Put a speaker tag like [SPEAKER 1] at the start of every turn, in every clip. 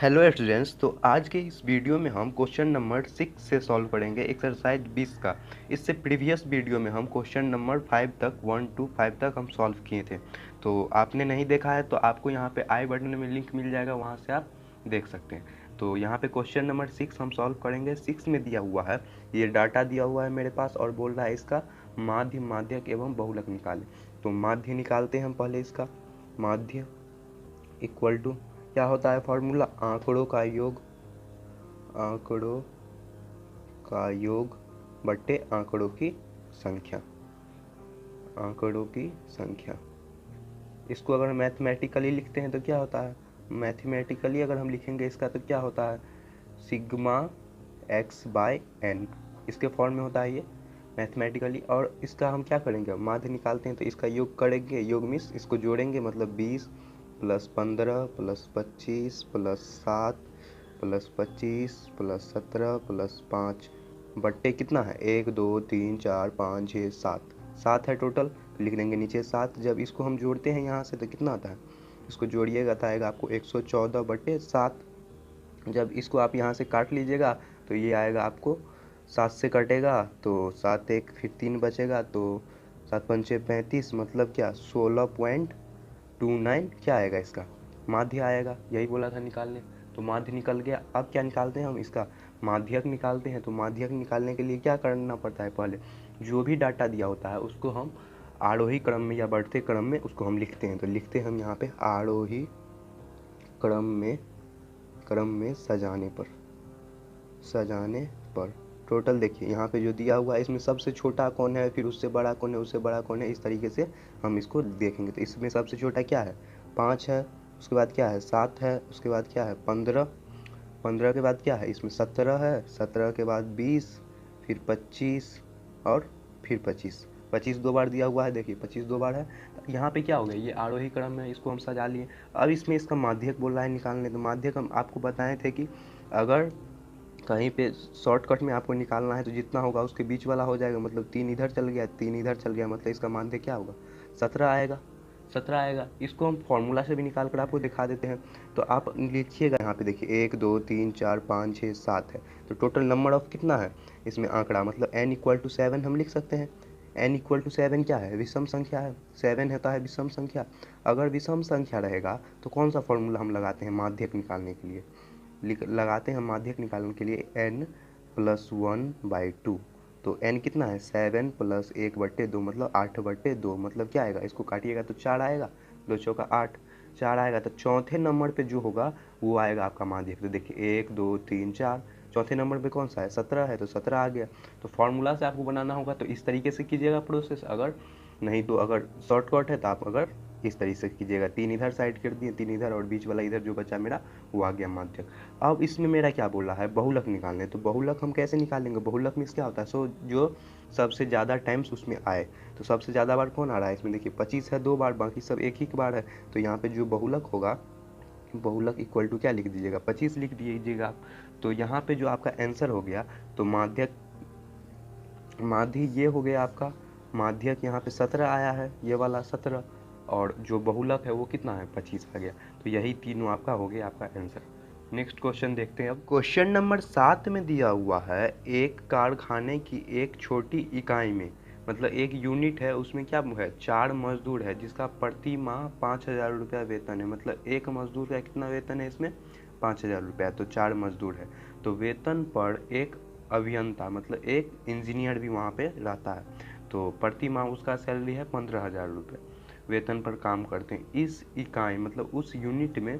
[SPEAKER 1] Hello students. तो आज के इस वीडियो में हम क्वेश्चन नंबर 6 से सॉल्व करेंगे एक्सरसाइज 20 का। इससे प्रीवियस वीडियो में हम क्वेश्चन नंबर 5 तक 1 to 5 तक हम सॉल्व किए थे। तो आपने नहीं देखा है तो आपको यहाँ पे आई बटन में लिंक मिल जाएगा, वहाँ से आप देख सकते हैं। तो यहाँ पे क्वेश्चन नंबर 6 हम सॉल्व करेंगे। 6 में दिया हुआ है, ये डाटा दिया हुआ है मेरे पास और बोल रहा है इसका माध्य, माध्यक एवं बहुलक निकालें। तो माध्य निकालते हैं हम पहले। इसका माध्य इक्वल टू क्या होता है फॉर्मूला, आंकड़ों का योग, आंकड़ों का योग बट्टे आंकड़ों की संख्या, आंकड़ों की संख्या। इसको अगर मैथमेटिकली लिखते हैं तो क्या होता है, मैथमेटिकली अगर हम लिखेंगे इसका तो क्या होता है, सिग्मा एक्स बाय एन, इसके फॉर्म में होता है ये मैथमेटिकली। और इसका हम क्या करेंगे, माध्य निकालते हैं तो इसका योग करेंगे, योग मीन्स इसको जोड़ेंगे, मतलब 20 plus 15 plus 25 plus 7 plus 25 plus 17 plus 5 बट्टे कितना है, 1 2 3 4 5 6 7, 7 है टोटल। तो लिख देंगे नीचे 7। जब इसको हम जोड़ते हैं यहाँ से तो कितना आता है, इसको जोड़िएगा तो आएगा आपको 114 बट्टे 7। जब इसको आप यहाँ से काट लीजिएगा तो ये आएगा आपको 7 से कटेगा तो 7 1 फिर 3 बचेगा, तो 7 5 35, मतलब क्या 16.29 क्या आएगा, इसका माध्य आएगा। यही बोला था निकालने, तो माध्य निकल गया। अब क्या निकालते हैं हम, इसका माध्यक निकालते हैं। तो माध्यक निकालने के लिए क्या करना पड़ता है, पहले जो भी डाटा दिया होता है उसको हम आरोही क्रम में या बढ़ते क्रम में उसको हम लिखते हैं। तो लिखते हैं हम यहाँ पे आरोही क्रम में सजाने पर टोटल देखिए यहाँ पे जो दिया हुआ है इसमें सबसे छोटा कौन है, फिर उससे बड़ा कौन है, उससे बड़ा कौन है, इस तरीके से हम इसको देखेंगे। तो इसमें सबसे छोटा क्या है, 5 है, उसके बाद क्या है 7 है, उसके बाद क्या है 15, 15 के बाद क्या है इसमें 17 है, 17 के बाद 20, फिर 25 और फिर 25, 25 दो बार दिया हुआ है, देखिए 25 दो बार है। तो यहाँ पे क्या हो गया, ये आरोही क्रम में इसको हम सजा लिए। अब इसमें इसका माध्यक बोल रहा है निकालने। तो माध्यक हम आपको बताए थे कि अगर कहीं पे शॉर्टकट में आपको निकालना है तो जितना होगा उसके बीच वाला हो जाएगा, मतलब 3 इधर चल गया 3 इधर चल गया, मतलब इसका माध्य क्या होगा 17 आएगा, 17 आएगा। इसको हम फॉर्मूला से भी निकाल कर आपको दिखा देते हैं। तो आप लिखिएगा यहाँ पे, देखिए 1 2 3 4 5 6 7 है, तो टोटल नंबर ऑफ कितना है इसमें आंकड़ा, मतलब n इक्वल टू 7 हम लिख सकते हैं। n इक्वल टू 7 क्या है, विषम संख्या है, 7 होता है विषम संख्या। अगर विषम संख्या रहेगा तो कौन सा फॉर्मूला हम लगाते हैं माध्यक निकालने के लिए, लगाते हैं माध्यक निकालने के लिए n प्लस 1/2। तो n कितना है 7 प्लस 1/2, मतलब 8/2, मतलब क्या आएगा, इसको काटिएगा तो 4 आएगा, 2 चौका 8, 4 आएगा। तो चौथे नंबर पे जो होगा वो आएगा आपका माध्यक। तो देखिए 1 2 3 4, चौथे नंबर पे कौन सा है 17 है, तो 17 आ गया। तो फॉर्मूला से आपको बनाना होगा तो इस तरीके से कीजिएगा प्रोसेस, अगर नहीं तो अगर शॉर्टकट है तो आप अगर इस तरीके से कीजिएगा, 3 इधर साइड कर दिए, 3 इधर और बीच वाला इधर जो बचा मेरा वो आ गया माध्यक। अब इसमें मेरा क्या बोल रहा है, बहुलक निकालने। तो बहुलक हम कैसे निकालेंगे, बहुलक में क्या होता है, सो जो सबसे ज़्यादा टाइम्स उसमें आए। तो सबसे ज़्यादा बार कौन आ रहा है इसमें, देखिए 25 है 2 बार, बाकी सब एक ही बार है। तो यहाँ पे जो बहुलक होगा, बहुलक इक्वल टू क्या लिख दीजिएगा 25 लिख दीजिएगा आप। तो यहाँ पे जो आपका आंसर हो गया, तो माध्यक माध्य ये हो गया आपका, माध्यक यहाँ पे 17 आया है, ये वाला 17, और जो बहुलक है वो कितना है 25 आ गया। तो यही तीनों आपका हो गया आपका आंसर। नेक्स्ट क्वेश्चन देखते हैं। अब क्वेश्चन नंबर 7 में दिया हुआ है, एक कारखाने की एक छोटी इकाई में, मतलब एक यूनिट है, उसमें क्या है 4 मजदूर है जिसका प्रति माह 5,000 रुपया वेतन है। मतलब एक मजदूर का कितना वेतन है इसमें 5,000 रुपया, तो 4 मजदूर है। तो वेतन पर एक अभियंता, मतलब एक इंजीनियर भी वहाँ पे रहता है। तो प्रति माह उसका सैलरी है 15,000 रुपये, वेतन पर काम करते हैं। इस इकाई मतलब उस यूनिट में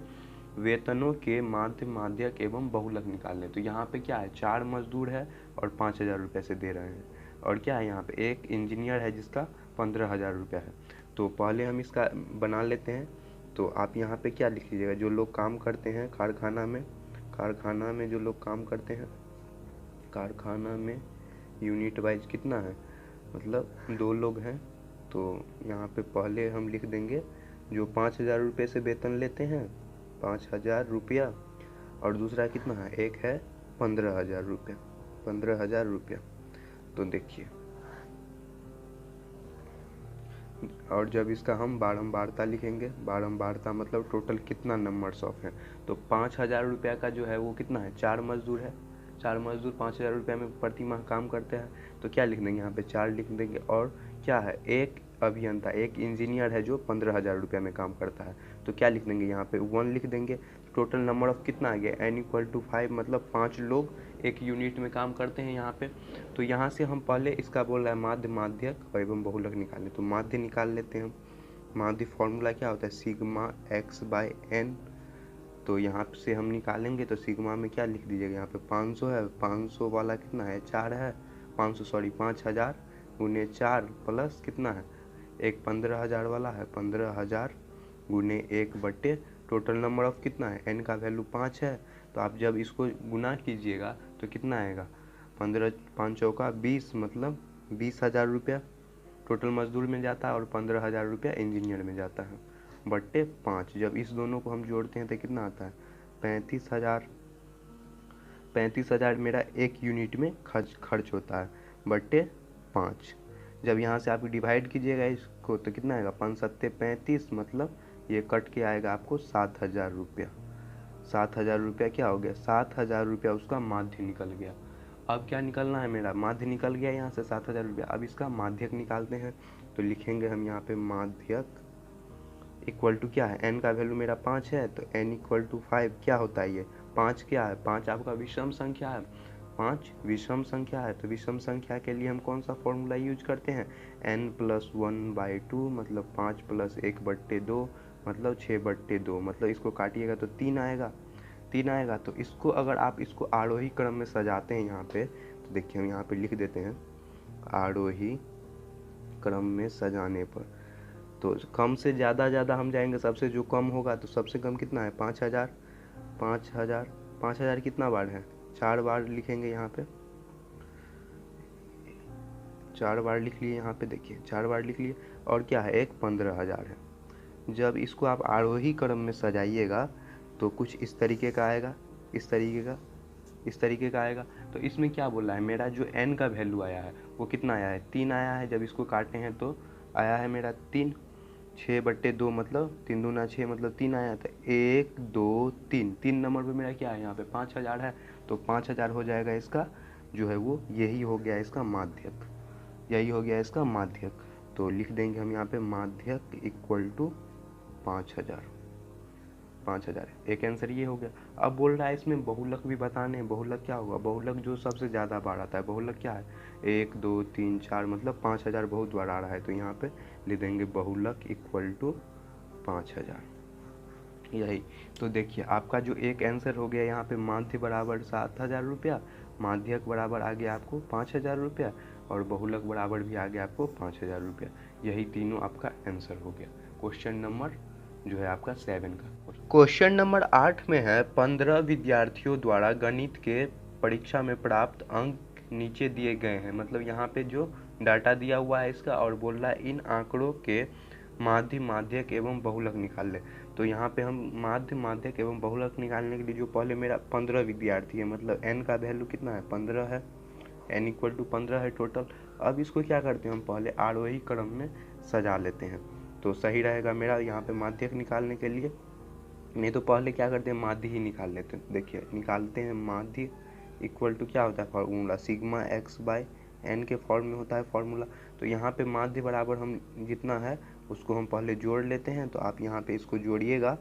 [SPEAKER 1] वेतनों के माध्य, माध्यक एवं बहुलक निकालने। तो यहाँ पे क्या है 4 मजदूर है और 5,000 रुपये से दे रहे हैं, और क्या है यहाँ पे एक इंजीनियर है जिसका 15,000 रुपया है। तो पहले हम इसका बना लेते हैं। तो आप यहाँ पे क्या लिख लीजिएगा, जो लोग काम करते हैं कारखाना में, कारखाना में जो लोग काम करते हैं, कारखाना में यूनिट वाइज कितना है, मतलब 2 लोग हैं। तो यहाँ पे पहले हम लिख देंगे जो 5,000 रुपये से वेतन लेते हैं 5,000 रुपया, और दूसरा कितना है एक है 15,000 रुपया, 15,000 रुपया। तो देखिए और जब इसका हम बारंबारता लिखेंगे, बारंबारता मतलब टोटल कितना नंबर्स ऑफ है, तो 5,000 रुपया का जो है वो कितना है, 4 मजदूर है, 4 मजदूर 5,000 रुपया में प्रति माह काम करते हैं, तो क्या लिख देंगे यहाँ पे 4 लिख देंगे। और क्या है, एक अभियंता, एक इंजीनियर है जो 15,000 रुपया में काम करता है, तो क्या लिख देंगे यहाँ पे 1 लिख देंगे। टोटल नंबर ऑफ कितना आ गया, n=5 मतलब 5 लोग एक यूनिट में काम करते हैं यहाँ पे। तो यहाँ से हम पहले इसका बोल रहा है माध्य, माध्यक एवं बहुलक निकालने, तो माध्य निकाल लेते हैं हम। माध्य फॉर्मूला क्या होता है, सिग्मा x/n। तो यहाँ से हम निकालेंगे तो सिग्मा में क्या लिख दीजिएगा, यहाँ पे 500 है, 500 वाला कितना है, 4 है, 5,000 गुने 4 प्लस कितना है, एक 15,000 वाला है, 15,000 गुने 1/, टोटल नंबर ऑफ कितना है, n का वैल्यू 5 है। तो आप जब इसको गुना कीजिएगा तो कितना आएगा, 15 5 चौका 20 मतलब 20,000 रुपया टोटल मजदूर में जाता है और 15,000 रुपया इंजीनियर में जाता है, बट्टे 5। जब इस दोनों को हम जोड़ते हैं तो कितना आता है, 35,000। 35,000 मेरा एक यूनिट में खर्च होता है, बट्टे 5। जब यहाँ से आप डिवाइड कीजिएगा इसको तो कितना आएगा, 5 सत्ते 35 मतलब ये कट के आएगा आपको 7,000 रुपया। 7,000 रुपया क्या हो गया, 7,000 रुपया उसका माध्य निकल गया। अब क्या निकलना है, मेरा माध्य निकल गया यहाँ से 7,000 रुपया। अब इसका माध्यक निकालते हैं, तो लिखेंगे हम यहाँ पे माध्यक इक्वल टू क्या है, n का वैल्यू मेरा 5 है, तो n=5 क्या होता है, ये 5 क्या है, 5 आपका विषम संख्या है, 5 विषम संख्या है। तो विषम संख्या के लिए हम कौन सा फॉर्मूला यूज करते हैं, n+1/2 मतलब 5 + 1/2 मतलब 6/2, मतलब इसको काटिएगा तो 3 आएगा, 3 आएगा। तो इसको अगर आप इसको आरोही क्रम में सजाते हैं यहाँ पे, तो देखिए हम यहाँ पे लिख देते हैं आरोही क्रम में सजाने पर, तो कम से ज़्यादा हम जाएंगे, सबसे जो कम होगा तो सबसे कम कितना है, 5,000। 5,000 कितना बार है, 4 बार लिखेंगे यहाँ पे, 4 बार लिख लिए यहाँ पे, देखिए 4 बार लिख लिए। और क्या है, एक 15,000 है। जब इसको आप आरोही क्रम में सजाइएगा तो कुछ इस तरीके का आएगा, इस तरीके का आएगा। तो इसमें क्या बोल रहा है, मेरा जो n का वैल्यू आया है वो कितना आया है, 3 आया है। जब इसको काटे हैं तो आया है मेरा 3, 6/2 मतलब 3 दूना 6 मतलब 3 आया था, 1 2 3, 3 नंबर पे मेरा क्या है, यहाँ पे 5,000 है, तो 5,000 हो जाएगा इसका जो है वो, यही हो गया इसका माध्यक, यही हो गया इसका माध्यक। तो लिख देंगे हम यहाँ पे माध्यक इक्वल टू 5,000, 5,000। एक आंसर ये हो गया। अब बोल रहा है इसमें बहुलक भी बताने हैं, बहुलक क्या होगा, बहुलक जो सबसे ज़्यादा बार आता है, बहुलक क्या है, 1 2 3 4 मतलब 5,000 बहुत बार आ रहा है, तो यहाँ पे लिख देंगे बहुलक इक्वल टू 5,000, यही। तो देखिए आपका जो एक आंसर हो गया यहाँ पे, माध्य बराबर 7,000 रुपया, माध्यक बराबर आ गया आपको 5,000 रुपया, और बहुलक बराबर भी आ गया आपको 5,000 रुपया। यही तीनों आपका आंसर हो गया क्वेश्चन नंबर जो है आपका 7 का। क्वेश्चन नंबर 8 में है, 15 विद्यार्थियों द्वारा गणित के परीक्षा में प्राप्त अंक नीचे दिए गए हैं। मतलब यहाँ पे जो डाटा दिया हुआ है इसका, और बोल रहा है इन आंकड़ों के माध्य, माध्यक एवं बहुलक निकाल ले। तो यहाँ पे हम माध्य, माध्यक एवं बहुलक निकालने के लिए जो पहले मेरा 15 विद्यार्थी है, मतलब n का वैल्यू कितना है, 15 है, n=15 है टोटल। अब इसको क्या करते हैं हम, पहले आरोही क्रम में सजा लेते हैं तो सही रहेगा मेरा यहाँ पे माध्यक निकालने के लिए। नहीं तो पहले क्या करते हैं, माध्य ही निकाल लेते हैं। देखिए निकालते हैं, माध्य इक्वल टू क्या होता है फार्मूला, सिग्मा x/n के फॉर्म में होता है फार्मूला। तो यहाँ पे माध्य बराबर हम जितना है उसको हम पहले जोड़ लेते हैं। तो आप यहाँ पे इसको जोड़िएगा,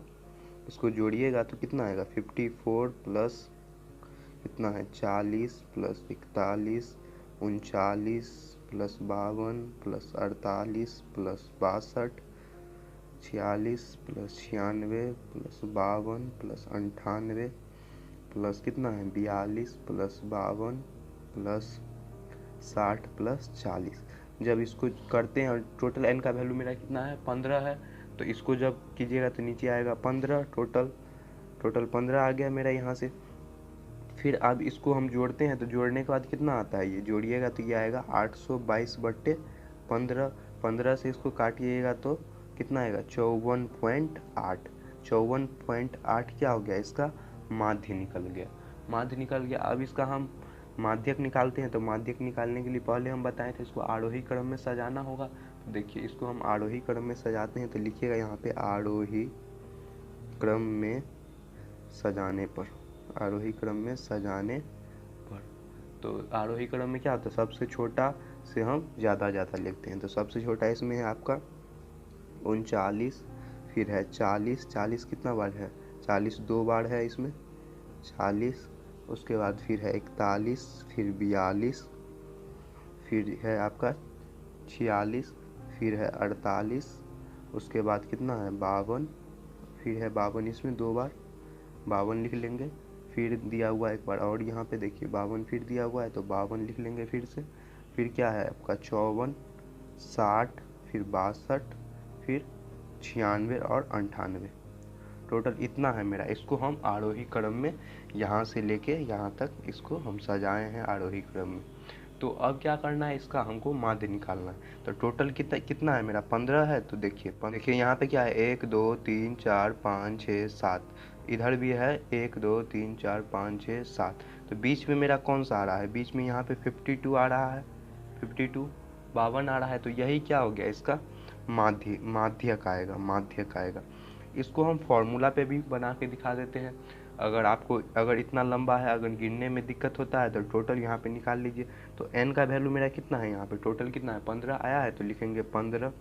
[SPEAKER 1] तो कितना आएगा, 54 प्लस कितना है, 40 plus 41 39 plus 52 plus 48 plus 62 46 plus 96 plus 52 plus 98 plus कितना है, 42 प्लस 52 प्लस 60 प्लस 40। जब इसको करते हैं और टोटल n का वैल्यू मेरा कितना है, 15 है, तो इसको जब कीजिएगा तो नीचे आएगा 15, टोटल 15 आ गया मेरा यहाँ से। फिर अब इसको हम जोड़ते हैं तो जोड़ने के बाद कितना आता है, ये जोड़िएगा तो ये आएगा 822/15, 15 से इसको काटिएगा तो कितना आएगा, 54.8, 54.8 क्या हो गया, इसका माध्य निकल गया, माध्य निकल गया। अब इसका हम माध्यक निकालते हैं। तो माध्यक निकालने के लिए पहले हम बताए थे इसको आरोही क्रम में सजाना होगा। तो देखिए इसको हम आरोही क्रम में सजाते हैं। तो लिखिएगा यहाँ पे आरोही क्रम में सजाने पर, आरोही क्रम में सजाने पर। तो आरोही क्रम में क्या होता है, सबसे छोटा से हम ज़्यादा लिखते हैं। तो सबसे छोटा इसमें है आपका 39, फिर है 40, 40 कितना बार है, 40 2 बार है इसमें 40। उसके बाद फिर है 41, फिर 42, फिर है आपका 46, फिर है 48। उसके बाद कितना है 52, फिर है 52 इसमें 2 बार, 52 लिख लेंगे। फिर दिया हुआ है एक बार और यहाँ पे देखिए 52 फिर दिया हुआ है, तो 52 लिख लेंगे फिर से। फिर क्या है आपका 54, 60, फिर 62, फिर 96 और 98। टोटल इतना है मेरा। इसको हम आरोही क्रम में यहाँ से लेके यहाँ तक इसको हम सजाए हैं आरोही क्रम में। तो अब क्या करना है, इसका हमको माध्य निकालना है। तो टोटल कितना है मेरा 15 है। तो देखिए यहाँ पे क्या है 1 2 3 4 5 6 7, इधर भी है 1 2 3 4 5 6 7। तो बीच में मेरा कौन सा आ रहा है, बीच में यहाँ पे 52 आ रहा है, 52 52 आ रहा है। तो यही क्या हो गया इसका माध्यक आएगा। इसको हम फॉर्मूला पे भी बना के दिखा देते हैं। अगर इतना लंबा है, अगर गिनने में दिक्कत होता है तो टोटल यहाँ पे निकाल लीजिए। तो n का वैल्यू मेरा कितना है, यहाँ पे टोटल कितना है 15 आया है। तो लिखेंगे 15।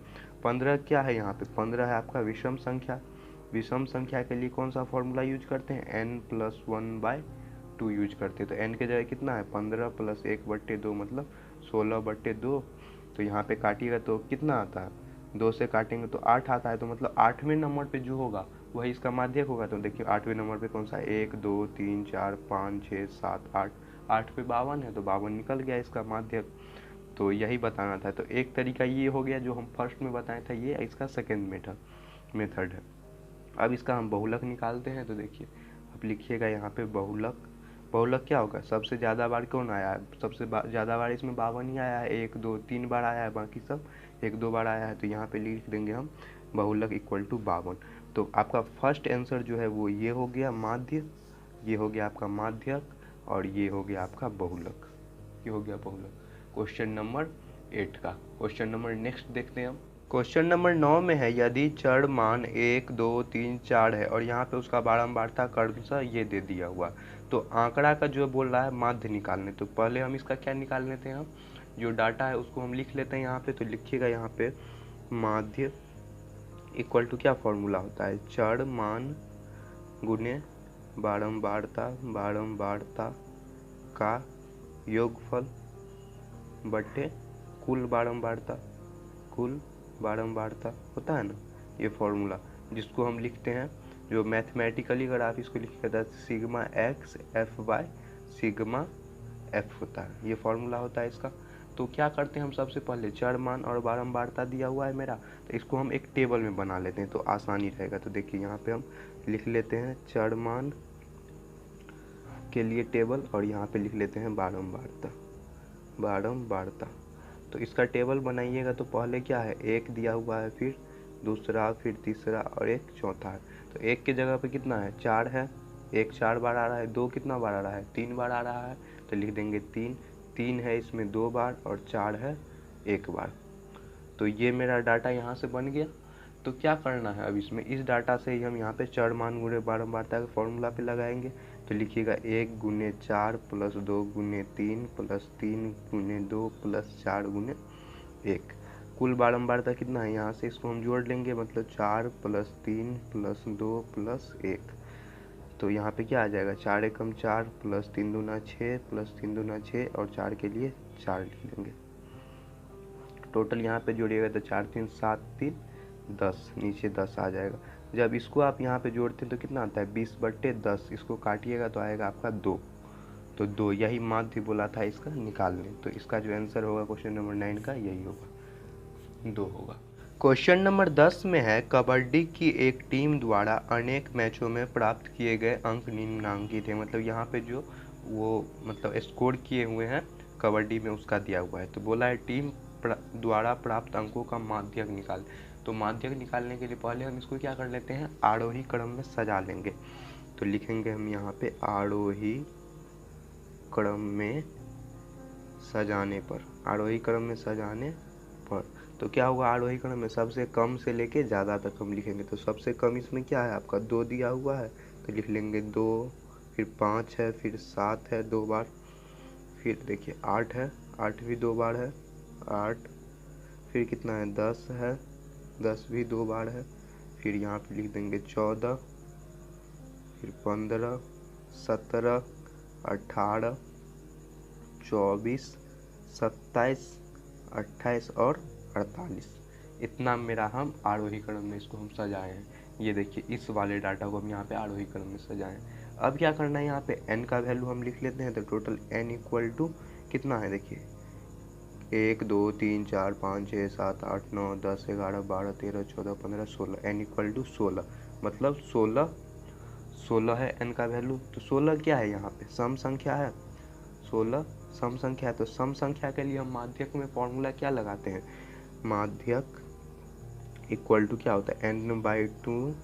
[SPEAKER 1] 15 क्या है यहाँ पे, 15 है आपका विषम संख्या। विषम संख्या के लिए कौन सा फॉर्मूला यूज करते हैं, n+1/2 यूज करते हैं। तो n के जगह कितना है 15 + 1/2 मतलब 16/2। तो यहाँ पे काटिएगा तो कितना आता है, 2 से काटेंगे तो 8 आता है। तो मतलब 8वें नंबर पे जो होगा वही इसका माध्यक होगा। तो देखिए 8वें नंबर पे कौन सा है, 1 2 3 4 5 6 7 8, 8 पे 52 है, तो 52 निकल गया इसका माध्यक। तो यही बताना था। तो एक तरीका ये हो गया जो हम फर्स्ट में बताया था, ये इसका सेकेंड मेथड है। अब इसका हम बहुलक निकालते हैं। तो देखिए अब लिखिएगा यहाँ पे बहुलक क्या होगा, सबसे ज़्यादा बार कौन आया है, सबसे ज़्यादा बार इसमें 52 ही आया है, 1 2 3 बार आया है, बाकी सब 1 2 बार आया है। तो यहाँ पे लिख देंगे हम बहुलक = 52। तो आपका फर्स्ट आंसर जो है वो ये हो गया माध्य, ये हो गया आपका माध्यक, और ये हो गया आपका बहुलक, ये हो गया बहुलक। क्वेश्चन नंबर 8 का क्वेश्चन नंबर नेक्स्ट देखते हैं हम। क्वेश्चन नंबर 9 में है यदि चर मान 1 2 3 4 है और यहाँ पे उसका बारंबारता क्रमशः ये दे दिया हुआ, तो आंकड़ा का जो बोल रहा है माध्य निकालने। तो पहले हम इसका क्या निकाल लेते हैं, हम जो डाटा है उसको हम लिख लेते हैं यहाँ पे। तो लिखिएगा यहाँ पे माध्य = क्या फॉर्मूला होता है, चर मान गुने बारंबारता का योगफल बटे कुल बारंबारता होता है ना, ये फॉर्मूला जिसको हम लिखते हैं, जो मैथमेटिकली अगर आप इसको लिखिएगा तो सिग्मा x f/सिग्मा f होता है, ये फॉर्मूला होता है इसका। तो क्या करते हैं हम, सबसे पहले चर मान और बारंबारता दिया हुआ है मेरा, तो इसको हम एक टेबल में बना लेते हैं तो आसानी रहेगा। तो देखिए यहाँ पे हम लिख लेते हैं चर मान के लिए टेबल, और यहाँ पे लिख लेते हैं बारंबारता। तो इसका टेबल बनाइएगा तो पहले क्या है, 1 दिया हुआ है, फिर दूसरा, फिर तीसरा और एक चौथा है। तो 1 की जगह पे कितना है 4 है, 1 4 बार आ रहा है, 2 कितना बार आ रहा है 3 बार आ रहा है, तो लिख देंगे 3। 3 है इसमें 2 बार और 4 है 1 बार। तो ये मेरा डाटा यहाँ से बन गया। तो क्या करना है अब इसमें, इस डाटा से ही हम यहाँ पे चर मान गुणे बारंबारता के फॉर्मूला पे लगाएंगे। तो लिखिएगा 1 × 4 + 2 × 3 + 3 × 2 + 4 × 1। कुल बारंबारता कितना है, यहाँ से इसको हम जोड़ लेंगे, मतलब 4 + 3 + 2 + 1। तो यहाँ पे क्या आ जाएगा, 4 × 4 + 3 × 6 + 3 × 6 और 4 के लिए 4 लिख लेंगे। टोटल यहाँ पे जोड़िएगा तो 4 3 7 3 10, नीचे 10 आ जाएगा। जब इसको आप यहाँ पे जोड़ते हैं तो कितना आता है 20/10, इसको काटिएगा तो आएगा आपका 2। तो 2 यही माध्य बोला था इसका निकालने। तो इसका जो आंसर होगा क्वेश्चन नंबर 9 का यही होगा, 2 होगा। क्वेश्चन नंबर 10 में है कबड्डी की एक टीम द्वारा अनेक मैचों में प्राप्त किए गए अंक निम्नांकित है। मतलब यहाँ पे जो वो मतलब स्कोर किए हुए हैं कबड्डी में उसका दिया हुआ है। तो बोला है टीम द्वारा प्राप्त अंकों का माध्यक निकाल। तो माध्यक निकालने के लिए पहले हम इसको क्या कर लेते हैं, आरोही क्रम में सजा लेंगे। तो लिखेंगे हम यहाँ पे आरोही क्रम में सजाने पर, आरोही क्रम में सजाने पर। तो क्या होगा, आरोही क्रम में सबसे कम से लेके ज़्यादा तक हम लिखेंगे। तो सबसे कम इसमें क्या है आपका 2 दिया हुआ है, तो लिख लेंगे 2, फिर 5 है, फिर 7 है 2 बार, फिर देखिए 8 है, 8 भी 2 बार है 8, फिर कितना है 10 है, 10 भी 2 बार है, फिर यहाँ पे लिख देंगे 14, फिर 15, 17, 18, 24, 27, 28 और 48। इतना मेरा हम आरोही क्रम में इसको हम सजाए हैं। ये देखिए इस वाले डाटा को हम यहाँ पे आरोही क्रम में सजाए हैं। अब क्या करना है, यहाँ पे n का वैल्यू हम लिख लेते हैं। तो टोटल n इक्वल टू कितना है, देखिए 1 2 3 4 5 6 7 8 9 10 11 12 13 14 15 16, n इक्वल टू 16, मतलब 16 है n का वैल्यू। तो 16 क्या है, यहाँ पे सम संख्या है, 16 सम संख्या है। तो सम संख्या के लिए हम माध्यक में फॉर्मूला क्या लगाते हैं, माध्यक इक्वल टू क्या होता है n/2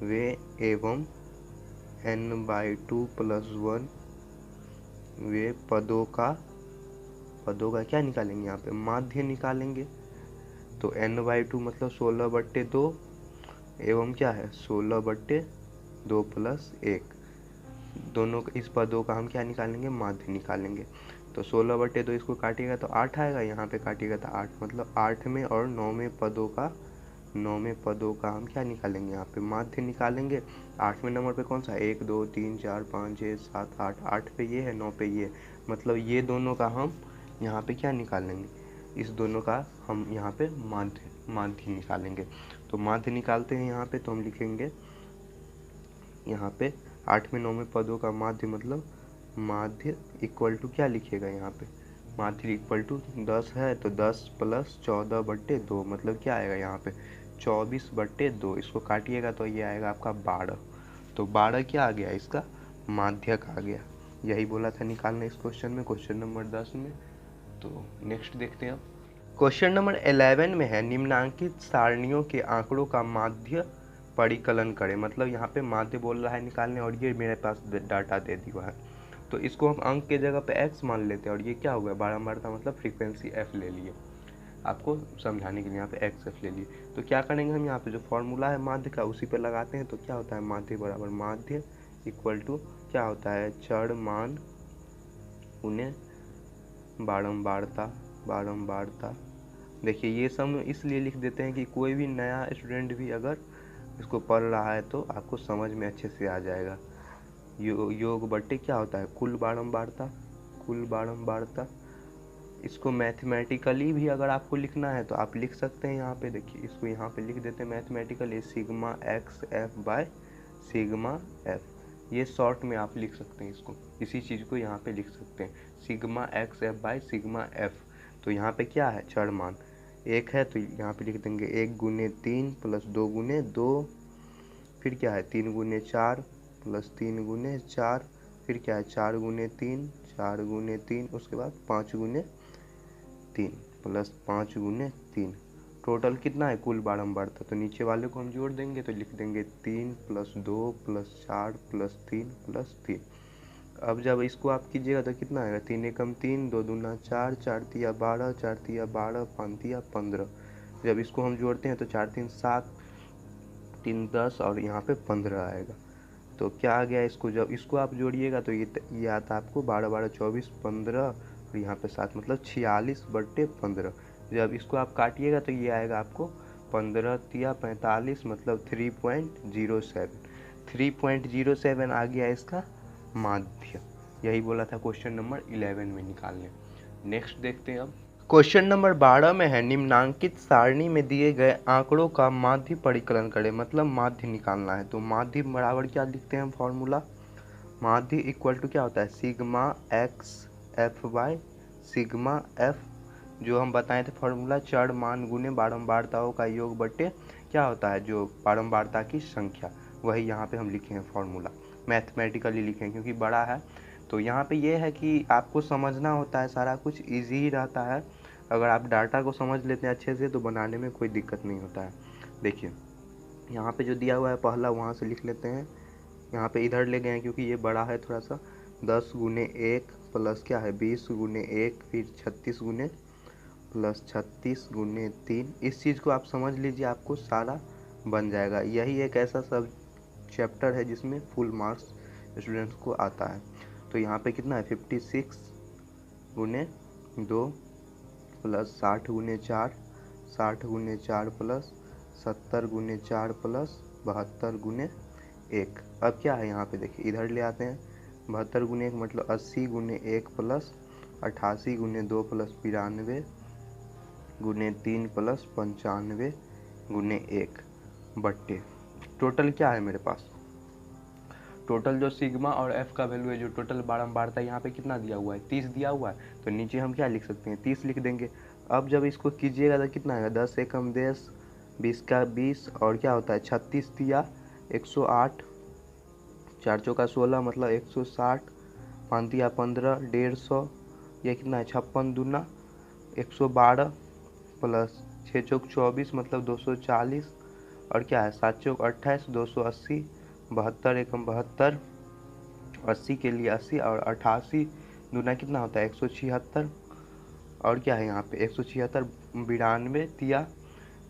[SPEAKER 1] वे एवं n/2 + 1 वे पदों का क्या निकालेंगे, यहाँ पे माध्य निकालेंगे। तो n/2 मतलब 16/2 एवं क्या है 16/2 + 1, दोनों इस पदों का हम क्या निकालेंगे, माध्य निकालेंगे। तो 16/2 इसको काटिएगा तो 8 आएगा, यहाँ पे काटिएगा तो 8, मतलब 8वें और 9वें पदों का हम क्या निकालेंगे, यहाँ पे माध्य निकालेंगे। 8वें नंबर पे कौन सा, 1 2 3 4 5 6 7 8, 8 पे ये है, 9 पे ये, मतलब ये दोनों का हम यहाँ पे क्या निकालेंगे, इस दोनों का हम यहाँ पे माध्य निकालेंगे। तो माध्य निकालते हैं यहाँ पे, तो हम लिखेंगे यहाँ पे 8वें 9वें पदों का माध्य, मतलब माध्य इक्वल टू क्या लिखिएगा, यहाँ पे माध्य इक्वल टू 10 है, तो 10 + 14/2, मतलब क्या आएगा यहाँ पे 24/2। इसको काटिएगा तो ये आएगा आपका 12। तो 12 क्या आ गया, इसका माध्यक आ गया। यही बोला था निकालना इस क्वेश्चन में, क्वेश्चन नंबर 10 में। तो नेक्स्ट देखते हैं अब क्वेश्चन नंबर 11 में है, निम्नांकित सारणियों के आंकड़ों का माध्य परिकलन करें। मतलब यहाँ पे माध्य बोल रहा है निकालने, और ये मेरे पास डाटा दे दिया है। तो इसको हम अंक के जगह पे x मान लेते हैं, और ये क्या हो गया बारंबारता, मतलब फ्रीक्वेंसी f ले लिए, आपको समझाने के लिए यहाँ पे x f ले लिए। तो क्या करेंगे हम, यहाँ पे जो फॉर्मूला है माध्य का उसी पे लगाते हैं। तो क्या होता है, माध्य बराबर माध्य इक्वल टू क्या होता है, चर मान उन्हें बारंबारता। देखिए ये सब इसलिए लिख देते हैं कि कोई भी नया स्टूडेंट भी अगर इसको पढ़ रहा है तो आपको समझ में अच्छे से आ जाएगा। योग बट्टे क्या होता है, कुल बारंबारता। इसको मैथमेटिकली भी अगर आपको लिखना है तो आप लिख सकते हैं। यहाँ पे देखिए इसको यहाँ पे लिख देते हैं मैथमेटिकली, सिग्मा x f/σf। ये शॉर्ट में आप लिख सकते हैं इसको, इसी चीज़ को यहाँ पे लिख सकते हैं, सिग्मा x f/σf। तो यहाँ पे क्या है, चर मान 1 है, तो यहाँ पे लिख देंगे 1 × 3 + 2 × 2, फिर क्या है 3 × 4 + 3 × 4, फिर क्या है 4 × 3 4 × 3, उसके बाद 5 × 3 + 5 × 3, टोटल कितना है कुल बारंबारता। तो नीचे वाले को हम जोड़ देंगे, तो लिख देंगे 3 + 2 + 4 + 3 + 3। अब जब इसको आप कीजिएगा तो कितना आएगा, 3 एकम 3, 2 दूना 4, 4 तिया 12, 4 तिया 12, 5 तिया 15। जब इसको हम जोड़ते हैं तो 4 3 7, 3 10 और यहाँ पे 15 आएगा। तो क्या आ गया, इसको जब इसको आप जोड़िएगा तो ये आता है आपको 12 12 24 15 और यहाँ पे 7, मतलब 46/15। जब इसको आप काटिएगा तो ये आएगा आपको 15 तिया 45, मतलब 3.07 आ गया इसका माध्य। यही बोला था क्वेश्चन नंबर 11 में निकालने। नेक्स्ट देखते हैं अब क्वेश्चन नंबर 12 में है, निम्नांकित सारणी में दिए गए आंकड़ों का माध्य परिकलन करें। मतलब माध्य निकालना है। तो माध्य बराबर क्या लिखते हैं फॉर्मूला, माध्य इक्वल टू क्या होता है, सिग्मा x f/σf, जो हम बताए थे फॉर्मूला, चर मान गुने बारंबारताओं का योग बटे क्या होता है, जो बारंबारता की संख्या, वही यहाँ पे हम लिखे हैं फॉर्मूला, मैथमेटिकली लिखे हैं क्योंकि बड़ा है। तो यहाँ पे ये है कि आपको समझना होता है, सारा कुछ इजी ही रहता है। अगर आप डाटा को समझ लेते हैं अच्छे से तो बनाने में कोई दिक्कत नहीं होता है। देखिए यहाँ पे जो दिया हुआ है पहला वहाँ से लिख लेते हैं, यहाँ पे इधर ले गए हैं क्योंकि ये बड़ा है थोड़ा सा। 10 × 1 प्लस क्या है 20 गुने 1 फिर 36 गुने प्लस 36 गुने 3। इस चीज़ को आप समझ लीजिए, आपको सारा बन जाएगा। यही एक ऐसा सब चैप्टर है जिसमें फुल मार्क्स स्टूडेंट्स को आता है। तो यहाँ पे कितना है 56 गुने 2 प्लस 60 गुने 4, 60 गुने 4 प्लस 70 गुने 4 प्लस 72 गुने 1। अब क्या है यहाँ पे देखिए, इधर ले आते हैं। 72 गुने 1 मतलब 80 गुने 1 प्लस 88 गुने 2 प्लस 92 गुने 3 प्लस 95 गुने 1 बट्टे टोटल क्या है मेरे पास, टोटल जो सिग्मा और एफ का वैल्यू है, जो टोटल बारंबारता यहाँ पे कितना दिया हुआ है 30 दिया हुआ है। तो नीचे हम क्या लिख सकते हैं 30 लिख देंगे। अब जब इसको कीजिएगा तो कितना आएगा 10 एकम 10, 20 का 20 और क्या होता है 36 दिया 108, 4 चौका 16 मतलब 160, 5 दिया 15, 150, ये कितना है 56 दूना 112 प्लस 6 चौक 24 मतलब 240 और क्या है 7 चौक 28 280, 72 एकम 72, 80 के लिए 80 और 88 दूना कितना होता है 176 और क्या है यहाँ पे 176,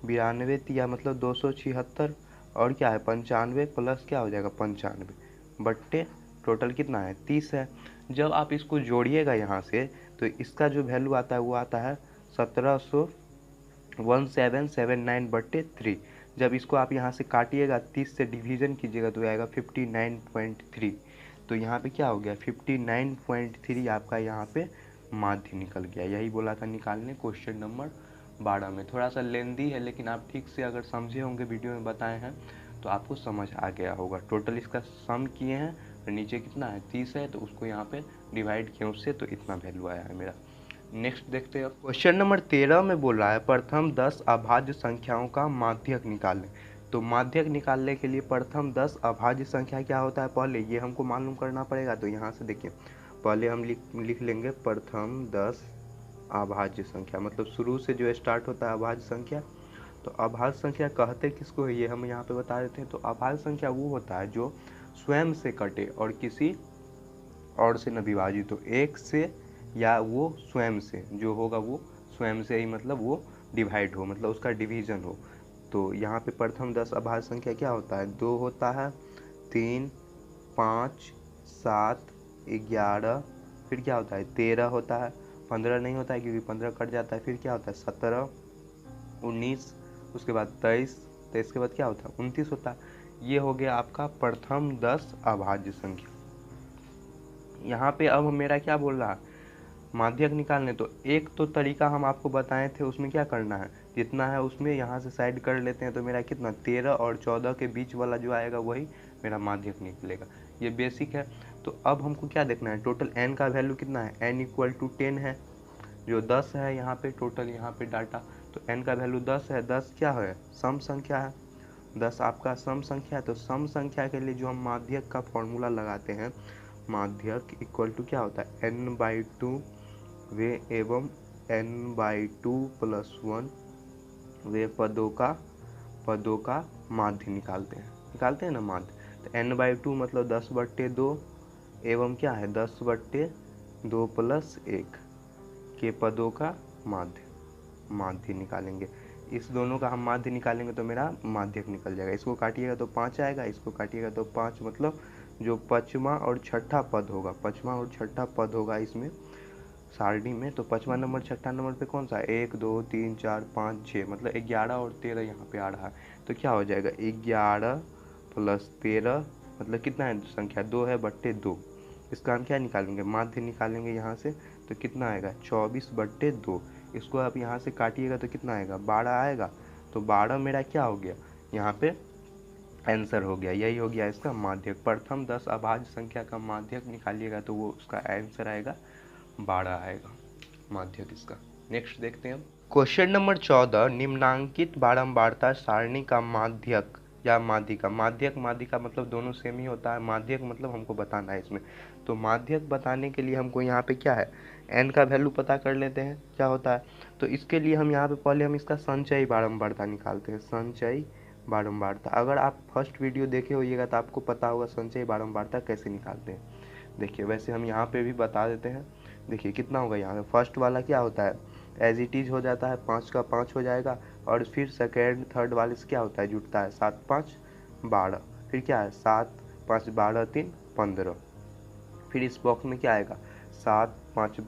[SPEAKER 1] 92 तिया मतलब 276 और क्या है 95 प्लस क्या हो जाएगा 95 बट्टे टोटल कितना है 30 है। जब आप इसको जोड़िएगा यहाँ से तो इसका जो वैल्यू आता है वो आता है 1779 बट्टे 3। जब इसको आप यहाँ से काटिएगा 30 से डिवीज़न कीजिएगा तो आएगा 59.3। तो यहाँ पे क्या हो गया 59.3 आपका यहाँ पे माध्य निकल गया। यही बोला था निकालने क्वेश्चन नंबर 12 में। थोड़ा सा लेंदी है लेकिन आप ठीक से अगर समझे होंगे, वीडियो में बताए हैं तो आपको समझ आ गया होगा। टोटल इसका सम किए हैं और नीचे कितना है 30 है तो उसको यहाँ पे डिवाइड किया उससे, तो इतना वैल्यू आया है मेरा। नेक्स्ट देखते हैं। क्वेश्चन नंबर 13 में बोल रहा है प्रथम 10 अभाज्य संख्याओं का माध्यक निकालें। तो माध्यक निकालने के लिए प्रथम 10 अभाज्य संख्या क्या होता है पहले ये हमको मालूम करना पड़ेगा। तो यहाँ से देखिए पहले हम लिख लेंगे प्रथम 10 अभाज्य संख्या, मतलब शुरू से जो स्टार्ट होता है अभाज्य संख्या। तो अभाज्य संख्या कहते किसको है ये हम यहाँ पे बता देते हैं। तो अभाज्य संख्या वो होता है जो स्वयं से कटे और किसी और से न विभाजित हो, एक से या वो स्वयं से जो होगा वो स्वयं से ही मतलब वो डिवाइड हो, मतलब उसका डिवीजन हो। तो यहाँ पे प्रथम 10 अभाज्य संख्या क्या होता है 2 होता है, 3, 5, 7, 11, फिर क्या होता है 13 होता है, 15 नहीं होता है क्योंकि 15 कट जाता है, फिर क्या होता है 17, 19, उसके बाद 23, 23 के बाद क्या होता है 29 होता है। ये हो गया आपका प्रथम 10 अभाज्य संख्या। यहाँ पे अब मेरा क्या बोल रहा है माध्यक निकालने। तो एक तो तरीका हम आपको बताए थे, उसमें क्या करना है जितना है उसमें यहाँ से साइड कर लेते हैं। तो मेरा कितना 13 और 14 के बीच वाला जो आएगा वही मेरा माध्यक निकलेगा। ये बेसिक है। तो अब हमको क्या देखना है टोटल n का वैल्यू कितना है, n = 10 है, जो 10 है यहाँ पे टोटल यहाँ पे डाटा। तो n का वैल्यू 10 है, 10 क्या है सम संख्या है, 10 आपका सम संख्या है। तो सम संख्या के लिए जो हम माध्यक का फॉर्मूला लगाते हैं, माध्यक = क्या होता है n/2 वे एवं n/2 + 1 वे पदों का माध्य निकालते हैं ना माध्य। तो n/2 मतलब 10/2 एवं क्या है 10/2 + 1 के पदों का माध्य निकालेंगे। इस दोनों का हम माध्य निकालेंगे तो मेरा माध्यक निकल जाएगा। इसको काटिएगा तो 5 आएगा, इसको काटिएगा तो 5, मतलब जो पाँचवा और छठा पद होगा इसमें सारणी में। तो 5वां नंबर 6ठा नंबर पे कौन सा है 1 2 3 4 5 6, मतलब 11 और 13 यहाँ पे आ रहा है। तो क्या हो जाएगा 11 + 13 मतलब कितना है संख्या 2 है बट्टे 2। इसका हम क्या निकालेंगे माध्य निकालेंगे यहाँ से। तो कितना आएगा 24/2। इसको आप यहाँ से काटिएगा तो कितना आएगा 12 आएगा। तो 12 मेरा क्या हो गया यहाँ पे आंसर हो गया। यही हो गया इसका माध्यक। प्रथम 10 अभाज्य संख्या का माध्यक निकालिएगा तो वो उसका आंसर आएगा 12 आएगा माध्यक इसका। नेक्स्ट देखते हैं हम क्वेश्चन नंबर 14 निम्नांकित बारंबारता सारणी का माध्यक या माध्यिका। माध्यक मतलब दोनों सेम ही होता है, माध्यक मतलब हमको बताना है इसमें। तो माध्यक बताने के लिए हमको यहाँ पे क्या है n का वैल्यू पता कर लेते हैं क्या होता है। तो इसके लिए हम यहाँ पे पहले हम इसका संचयी बारंबारता निकालते हैं। संचयी बारंबारता अगर आप फर्स्ट वीडियो देखे होइएगा तो आपको पता होगा संचयी बारंबारता कैसे निकालते हैं। देखिए वैसे हम यहाँ पे भी बता देते हैं। देखिए कितना होगा यहाँ पे, फर्स्ट वाला क्या होता है, एज इट इज हो जाता है, 5 का 5 हो जाएगा। और फिर सेकेंड थर्ड वाले से क्या होता है, जुटता है, 7 5 12। फिर क्या है, 7 5 12 3 15। फिर इस बॉक्स में क्या आएगा, 7 5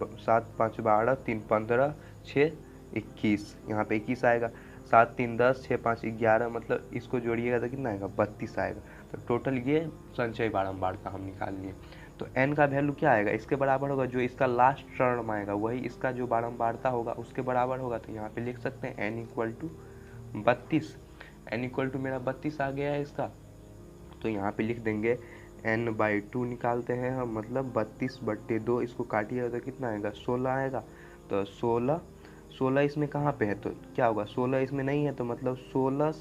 [SPEAKER 1] 12 3 15 6 21, यहाँ पे 21 आएगा। 7 3 10 6 5 11, मतलब इसको जोड़िएगा तो कितना आएगा, 32 आएगा। तो टोटल ये संचय बारंबारता हम निकाल लिए। तो n का वैल्यू क्या आएगा, इसके बराबर होगा, जो इसका लास्ट टर्म आएगा वही इसका जो बारंबारता होगा उसके बराबर होगा। तो यहाँ पे लिख सकते हैं n equal to 32। n equal to मेरा 32 आ गया है इसका। तो यहाँ पे लिख देंगे n/2 निकालते हैं हम, मतलब 32/2। इसको काटिएगा तो कितना आएगा, 16 आएगा। तो 16 इसमें कहाँ पे है, तो क्या होगा, 16 इसमें नहीं है, तो मतलब 16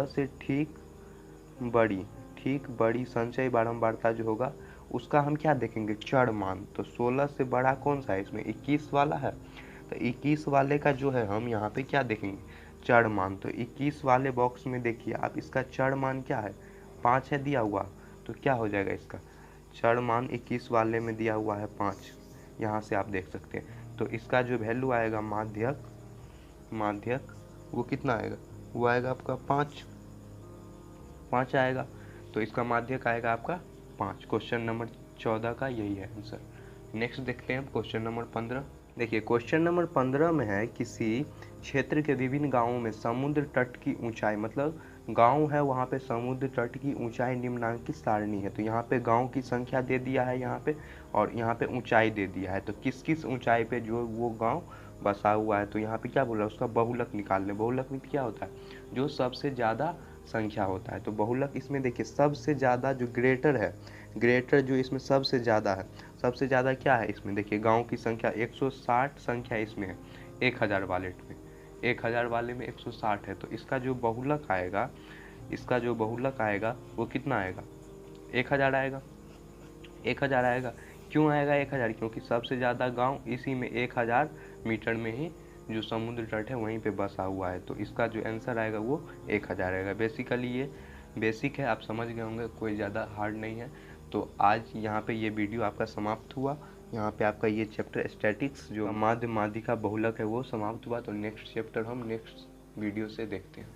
[SPEAKER 1] से ठीक बड़ी संचय बारंबारता जो होगा उसका हम क्या देखेंगे, चर मान। तो 16 से बड़ा कौन सा है, इसमें 21 वाला है। तो 21 वाले का जो है हम यहाँ पे क्या देखेंगे, चर मान। तो 21 वाले बॉक्स में देखिए आप, इसका चर मान क्या है, 5 है दिया हुआ। तो क्या हो जाएगा, इसका चर मान 21 वाले में दिया हुआ है 5, यहाँ से आप देख सकते हैं। तो इसका जो वैल्यू आएगा माध्यक वो कितना आएगा, वो आएगा आपका 5 आएगा। तो इसका माध्यक आएगा आपका 5। क्वेश्चन नंबर 14 का यही है आंसर। नेक्स्ट देखते हैं क्वेश्चन नंबर 15। देखिए क्वेश्चन नंबर 15 में है, किसी क्षेत्र के विभिन्न गांवों में समुद्र तट की ऊंचाई, मतलब गांव है वहां पे समुद्र तट की ऊंचाई निम्नांकित सारणी है। तो यहाँ पे गांव की संख्या दे दिया है यहाँ पे, और यहाँ पे ऊंचाई दे दिया है। तो किस किस ऊंचाई पे जो वो गांव बसा हुआ है। तो यहाँ पे क्या बोल रहा है, उसका बहुलक निकाल लें। बहुलक में क्या होता है, जो सबसे ज़्यादा संख्या होता है। तो बहुलक इसमें देखिए सबसे ज़्यादा जो ग्रेटर है, ग्रेटर जो इसमें सबसे ज़्यादा है, सबसे ज़्यादा क्या है इसमें, देखिए गांव की संख्या 160 संख्या इसमें है 1000 वाले में, 1000 वाले में 160 है। तो इसका जो बहुलक आएगा, वो कितना आएगा, 1000 आएगा। 1000 आएगा, क्यों आएगा 1000, क्योंकि सबसे ज़्यादा गांव इसी में 1000 मीटर में ही जो समुद्र तट है वहीं पे बसा हुआ है। तो इसका जो आंसर आएगा वो 1000 आएगा। बेसिकली ये बेसिक है, आप समझ गए होंगे, कोई ज़्यादा हार्ड नहीं है। तो आज यहाँ पे ये वीडियो आपका समाप्त हुआ। यहाँ पे आपका ये चैप्टर स्टैटिक्स जो माध्य माध्यिका बहुलक है वो समाप्त हुआ। तो नेक्स्ट चैप्टर हम नेक्स्ट वीडियो से देखते हैं।